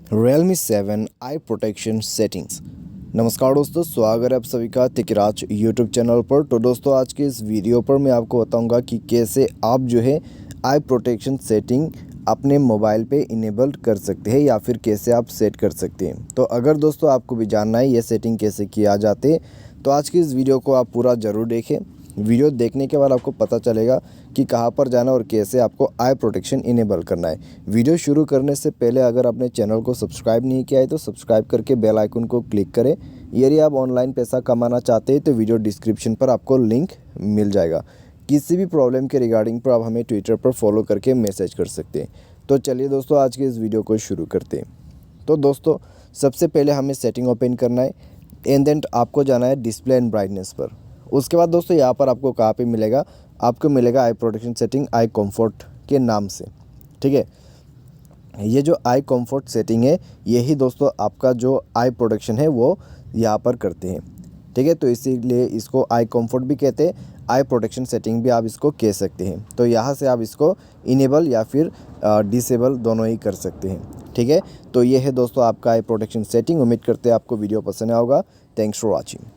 Realme 7 आई protection settings. नमस्कार दोस्तों, स्वागत है आप सभी का तिकराज यूट्यूब चैनल पर। तो दोस्तों, आज के इस वीडियो पर मैं आपको बताऊंगा कि कैसे आप जो है आई प्रोटेक्शन सेटिंग अपने मोबाइल पे इनेबल कर सकते हैं या फिर कैसे आप सेट कर सकते हैं। तो अगर दोस्तों आपको भी जानना है ये सेटिंग कैसे किया जाते, तो आज की इस वीडियो को आप पूरा ज़रूर देखें। वीडियो देखने के बाद आपको पता चलेगा कि कहाँ पर जाना और कैसे आपको आई प्रोटेक्शन इनेबल करना है। वीडियो शुरू करने से पहले अगर आपने चैनल को सब्सक्राइब नहीं किया है तो सब्सक्राइब करके बेल आइकन को क्लिक करें। यदि आप ऑनलाइन पैसा कमाना चाहते हैं तो वीडियो डिस्क्रिप्शन पर आपको लिंक मिल जाएगा। किसी भी प्रॉब्लम के रिगार्डिंग पर आप हमें ट्विटर पर फॉलो करके मैसेज कर सकते हैं। तो चलिए दोस्तों, आज के इस वीडियो को शुरू करते हैं। तो दोस्तों, सबसे पहले हमें सेटिंग ओपन करना है एंड देन आपको जाना है डिस्प्ले एंड ब्राइटनेस पर। उसके बाद दोस्तों यहाँ पर आपको कहाँ पे मिलेगा, आपको मिलेगा आई प्रोटेक्शन सेटिंग आई कंफर्ट के नाम से। ठीक है, ये जो आई कंफर्ट सेटिंग है यही दोस्तों आपका जो आई प्रोटेक्शन है वो यहाँ पर करते हैं। ठीक है, तो इसीलिए इसको आई कंफर्ट भी कहते हैं, आई प्रोटेक्शन सेटिंग भी आप इसको कह सकते हैं। तो यहाँ से आप इसको इनेबल या फिर डिसेबल दोनों ही कर सकते हैं। ठीक है, तो ये है दोस्तों आपका आई प्रोटेक्शन सेटिंग। उम्मीद करते हैं आपको वीडियो पसंद आया होगा। Thanks for watching.